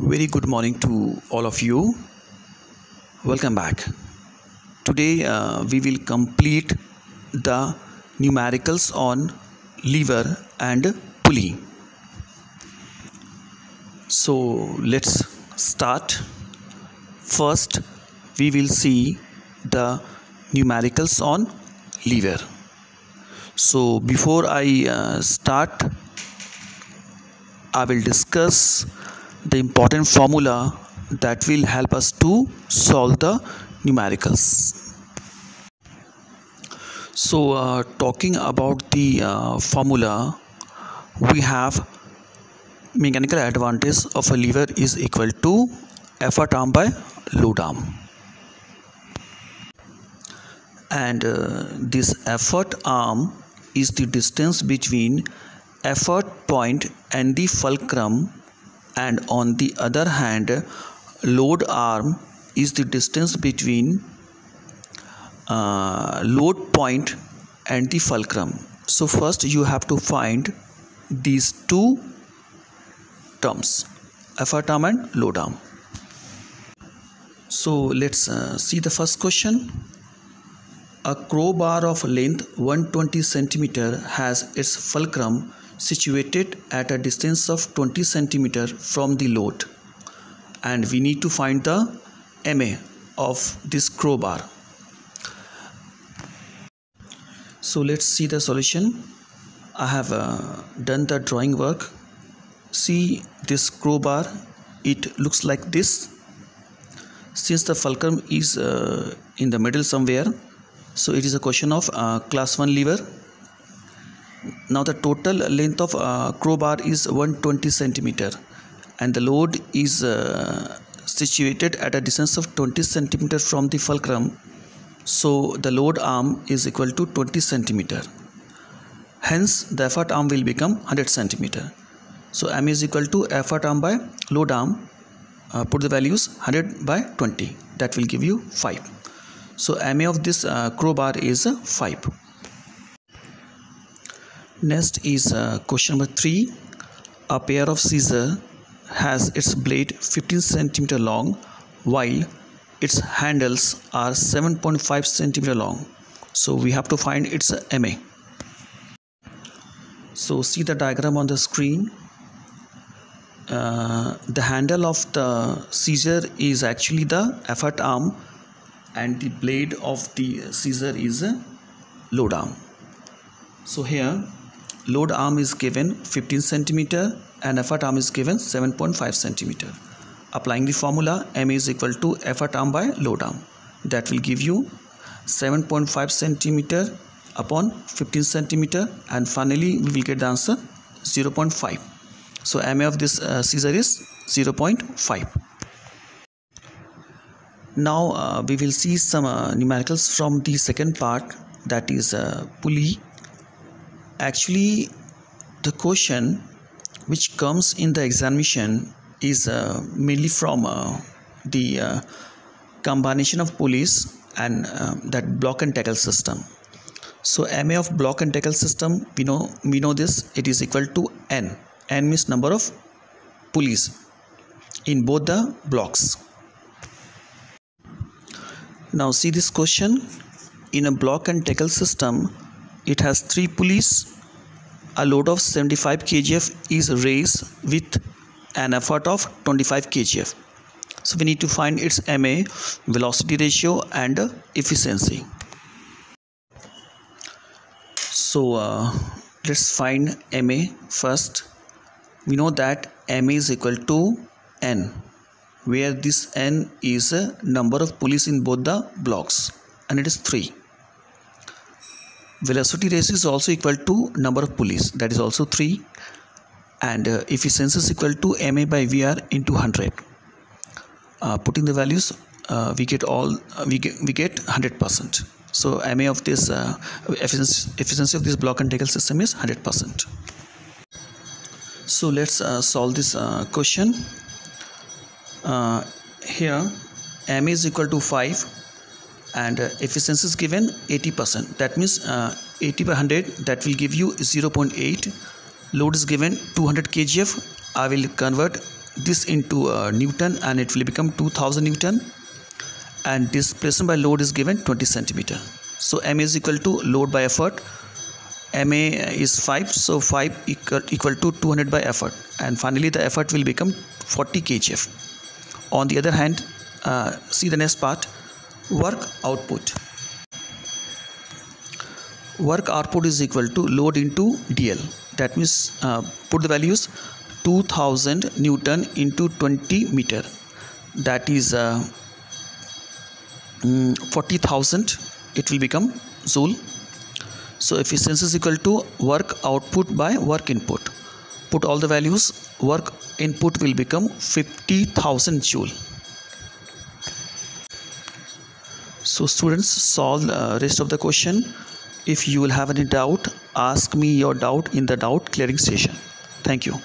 Very good morning to all of you. Welcome back. Today we will complete the numericals on lever and pulley. So let's start. First, we will see the numericals on lever. So before I start, I will discuss the important formula that will help us to solve the numericals. So talking about the formula, we have mechanical advantage of a lever is equal to effort arm by load arm, and this effort arm is the distance between effort point and the fulcrum, and on the other hand load arm is the distance between load point and the fulcrum. So first you have to find these two terms, effort arm and load arm. So let's see the first question. A crowbar of length 120 cm has its fulcrum situated at a distance of 20 cm from the load, and we need to find the MA of this crowbar. So let's see the solution. I have done the drawing work. See this crowbar, it looks like this. Since the fulcrum is in the middle somewhere, so it is a question of class 1 lever. Now the total length of crowbar is 120 cm and the load is situated at a distance of 20 cm from the fulcrum. So the load arm is equal to 20 cm. Hence the effort arm will become 100 cm. So M is equal to effort arm by load arm. Put the values 100 by 20. That will give you 5. So MA of this crowbar is 5. Next is question number 3. A pair of scissors has its blade 15 cm long while its handles are 7.5 cm long. So we have to find its MA. So see the diagram on the screen. The handle of the scissor is actually the effort arm and the blade of the scissor is a load arm. So here load arm is given 15 cm and effort arm is given 7.5 cm. Applying the formula, M is equal to effort arm by load arm. That will give you 7.5 cm upon 15 cm, and finally we will get the answer 0.5. So MA of this scissor is 0.5. Now we will see some numericals from the second part, that is pulley. Actually the question which comes in the examination is mainly from the combination of pulleys and that block and tackle system. So MA of block and tackle system, we know this, it is equal to N. N means number of pulleys in both the blocks. Now see this question. In a block and tackle system, it has 3 pulleys. A load of 75 kgf is raised with an effort of 25 kgf. So we need to find its MA, velocity ratio and efficiency. So let's find MA first. We know that MA is equal to N, where this N is a number of pulleys in both the blocks, and it is 3. Velocity ratio is also equal to number of pulleys, that is also 3, and efficiency is equal to MA by VR into 100. Putting the values, we get 100%. So MA of this efficiency of this block and tackle system is 100%. So let's solve this question. Here MA is equal to 5 and efficiency is given 80%. That means 80 by 100, that will give you 0.8. Load is given 200 kgf. I will convert this into Newton and it will become 2000 Newton, and displacement by load is given 20 centimeter. So M is equal to load by effort. MA is 5, so 5 equal to 200 by effort, and finally the effort will become 40 kgf. On the other hand, see the next part, work output. Work output is equal to load into DL. That means put the values 2000 Newton into 20 meter, that is 40,000, it will become joule. So efficiency is equal to work output by work input. Put all the values, work input will become 50,000 joule. So students, solve the rest of the question. If you will have any doubt, ask me your doubt in the doubt clearing session. Thank you.